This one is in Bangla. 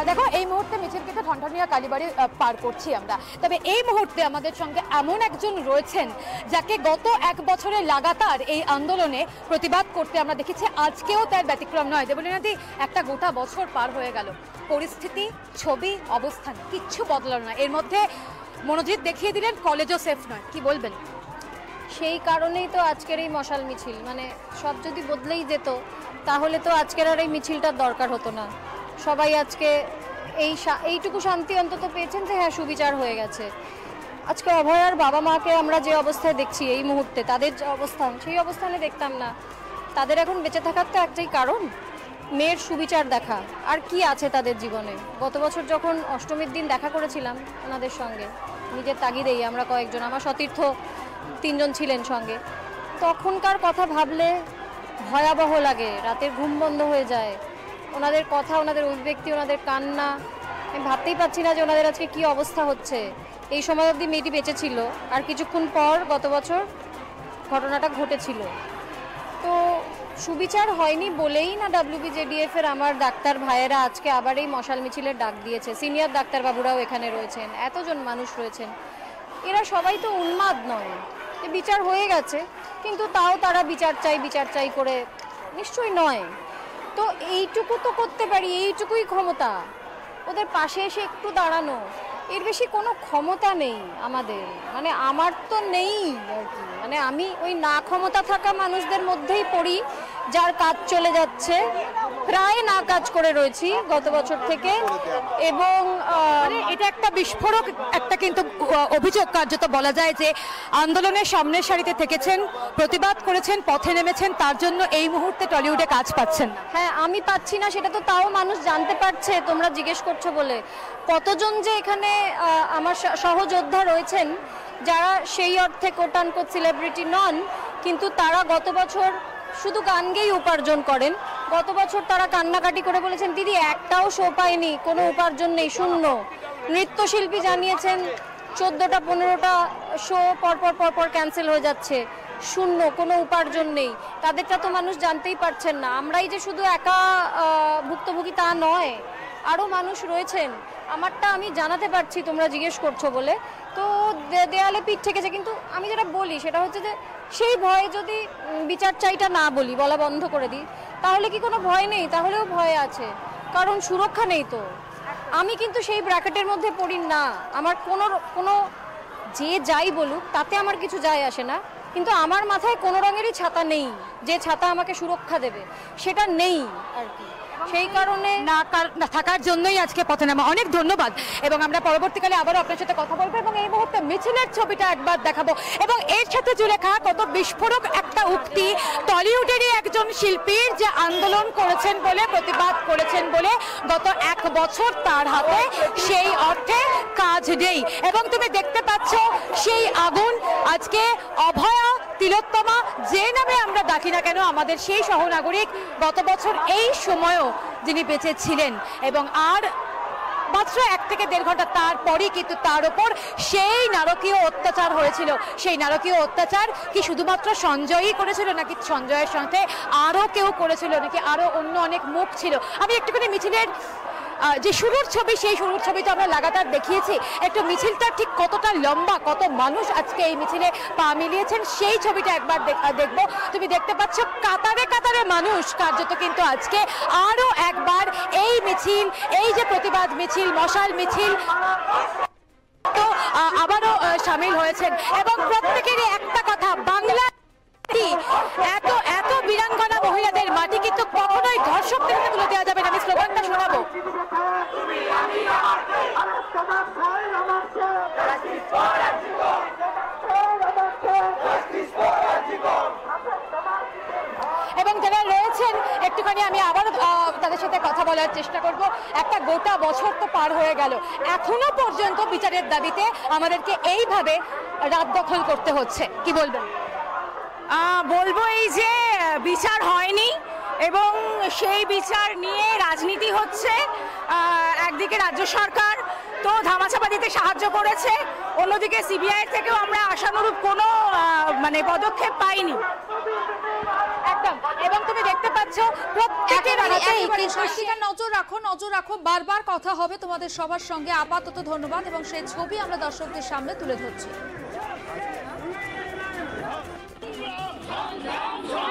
দেখো এই মুহূর্তে মিছিল কিন্তু ঠনঠনিয়া কালীবাড়ি পার করছি আমরা, তবে এই মুহূর্তে আমাদের সঙ্গে এমন একজন রয়েছেন যাকে গত 1 বছরে লাগাতার এই আন্দোলনে প্রতিবাদ করতে আমরা দেখেছি, আজকেও তার ব্যতিক্রম নয়। দেবলীনাদি, একটা গোটা বছর পার হয়ে গেল, পরিস্থিতি, ছবি, অবস্থান কিচ্ছু বদলালো না, এর মধ্যে মনোজিৎ দেখিয়ে দিলেন কলেজও সেফ নয়, কি বলবেন? সেই কারণেই তো আজকের এই মশাল মিছিল, মানে সব যদি বদলেই যেত তাহলে তো আজকের আর এই মিছিলটার দরকার হতো না। সবাই আজকে এইটুকু শান্তি অন্তত পেয়েছেন যে হ্যাঁ সুবিচার হয়ে গেছে। আজকে অভয়ার বাবা মাকে আমরা যে অবস্থায় দেখছি এই মুহূর্তে, তাদের যে অবস্থান সেই অবস্থানে দেখতাম না। তাদের এখন বেঁচে থাকার তো একটাই কারণ, মেয়ের সুবিচার দেখা। আর কি আছে তাদের জীবনে? গত বছর যখন অষ্টমীর দিন দেখা করেছিলাম ওনাদের সঙ্গে, নিজের তাগিদেই আমরা কয়েকজন, আমার সতীর্থ 3 জন ছিলেন সঙ্গে, তখনকার কথা ভাবলে ভয়াবহ লাগে, রাতের ঘুম বন্ধ হয়ে যায়। ওনাদের কথা, ওনাদের অভিব্যক্তি, ওনাদের কান্না, আমি ভাবতেই পারছি না যে ওনাদের আজকে কী অবস্থা হচ্ছে। এই সময় অবধি মেয়েটি বেঁচে ছিল, আর কিছুক্ষণ পর গত বছর ঘটনাটা ঘটেছিল। তো সুবিচার হয়নি বলেই না WBJDF এর আমার ডাক্তার ভাইয়েরা আজকে আবার এই মশাল মিছিলের ডাক দিয়েছে। সিনিয়র ডাক্তারবাবুরাও এখানে রয়েছেন, এতজন মানুষ রয়েছেন, এরা সবাই তো উন্মাদ নয়, বিচার হয়ে গেছে, কিন্তু তাও তারা বিচার চাই করে নিশ্চয়ই নয়। তো এইটুকু তো করতে পারি, এইটুকুই ক্ষমতা, ওদের পাশে এসে একটু দাঁড়ানো, এর বেশি কোনো ক্ষমতা নেই আমাদের, মানে আমার তো নেই আর কি। মানে আমি ওই না ক্ষমতা থাকা মানুষদের মধ্যেই পড়ি, যার কাজ চলে যাচ্ছে, প্রায় না কাজ করে রয়েছি গত বছর থেকে। এবং এটা একটা বিস্ফোরক একটা কিন্তু অভিযোগ কার্যত বলা যায় যে আন্দোলনের সামনের সারিতে থেকেছেন, প্রতিবাদ করেছেন, পথে নেমেছেন, তার জন্য এই মুহূর্তে টলিউডে কাজ পাচ্ছেন। হ্যাঁ, আমি পাচ্ছি না সেটা তো তাও মানুষ জানতে পারছে, তোমরা জিজ্ঞেস করছো বলে। কতজন যে এখানে আমার সহযোদ্ধা রয়েছেন যারা সেই অর্থে কোটানকোট সেলিব্রিটি নন, কিন্তু তারা গত বছর শুধু গান গেয়েই উপার্জন করেন। গত বছর তারা কান্নাকাটি করে বলেছেন, দিদি একটাও শো পায়নি, কোনো উপার্জন নেই, শূন্য। নৃত্যশিল্পী জানিয়েছেন 14টা 15টা শো পরপর ক্যান্সেল হয়ে যাচ্ছে, শূন্য, কোনো উপার্জন নেই। তাদেরটা তো মানুষ জানতেই পারছেন না। আমরাই যে শুধু একা ভুক্তভোগী তা নয়, আরও মানুষ রয়েছেন। আমারটা আমি জানাতে পারছি তোমরা জিজ্ঞেস করছো বলে, তো দেয়ালে পিঠ ঠেকেছে। কিন্তু আমি যেটা বলি সেটা হচ্ছে যে সেই ভয়ে যদি বিচার চাইটা না বলি, বলা বন্ধ করে দিই, তাহলে কি কোনো ভয় নেই? তাহলেও ভয় আছে, কারণ সুরক্ষা নেই তো। আমি কিন্তু সেই ব্র্যাকেটের মধ্যে পড়ি না, আমার কোনো যে যাই বলুক তাতে আমার কিছু যায় আসে না, কিন্তু আমার মাথায় কোনো রঙেরই ছাতা নেই যে ছাতা আমাকে সুরক্ষা দেবে, সেটা নেই আর কি। সেই কারণে না থাকার জন্যই আজকে পথে নামা। অনেক ধন্যবাদ, এবং আমরা পরবর্তীকালে আবারও আপনার সাথে কথা বলবো, এবং এই মুহূর্তে মিছিলের ছবিটা একবার দেখাবো। এবং এর সাথে জুলেখা, কত বিস্ফোরক একটা উক্তি টলিউডেরই একজন শিল্পীর, যে আন্দোলন করেছেন বলে, প্রতিবাদ করেছেন বলে গত 1 বছর তার হাতে সেই অর্থে কাজ নেই। এবং তুমি দেখতে পাচ্ছ সেই আগুন আজকে অভয়া, তিলোত্তমা, যে নামে আমরা ডাকি না কেন, আমাদের সেই সহনাগরিক গত বছর এই সময়ও যিনি বেঁচে ছিলেন, এবং আর মাত্র 1 থেকে 1.5 ঘন্টা তারপরই কিন্তু তার উপর সেই নারকীয় অত্যাচার হয়েছিল। সেই নারকীয় অত্যাচার কি শুধুমাত্র সঞ্জয়ই করেছিল, নাকি সঞ্জয়ের সাথে আরও কেউ করেছিল, নাকি আরও অন্য অনেক মুখ ছিল? আমি একটুখানি মিছিলের যে শুরুর ছবি, সেই শুরুর ছবি তো আমরা লাগাতার দেখিয়েছি, একটু মিছিলটা ঠিক কতটা লম্বা, কত মানুষ আজকে এই মিছিলে পা মিলিয়েছেন, সেই ছবিটা একবার দেখবো। তুমি দেখতে পাচ্ছ কাতারে কাতারে মানুষ কার্যত কিন্তু আজকে আরও একবার এই মিছিল, এই যে প্রতিবাদ মিছিল, মশাল মিছিল, তো আবারও সামিল হয়েছেন। এবং প্রত্যেকেরই একটা কথা, বাংলা এত এত বীরাঙ্গনা মহিলাদের মাটি কিন্তু কখনোই ধর্ষকদের হাতে তুলে দেওয়া যাবে না। আমি স্লোগানটা শোনাবো। এবং যারা রয়েছেন একটুখানি আমি আবারও তাদের সাথে কথা বলার চেষ্টা করব। একটা গোটা বছর তো পার হয়ে গেল, এখনো পর্যন্ত বিচারের দাবিতে আমাদেরকে এইভাবে রাত দখল করতে হচ্ছে, কি বলবেন? বলবো এই যে বিচার হয়নি, এবং সেই বিচার নিয়ে রাজনীতি হচ্ছে। একদিকে রাজ্য সরকার তো ধামাচাপা দিতে সাহায্য করেছে, অন্যদিকে সিবিআই থেকেও আমরা আশানুরূপ কোনো পদক্ষেপ পাইনি। একদম। এবং তুমি দেখতে পাচ্ছ পাচ্ছ প্রত্যেকের হাতে এই কেশাশিকা। নজর রাখো, বারবার কথা হবে তোমাদের সবার সঙ্গে। আপাতত ধন্যবাদ এবং সেই ছবি আমরা দর্শকদের সামনে তুলে ধরছি।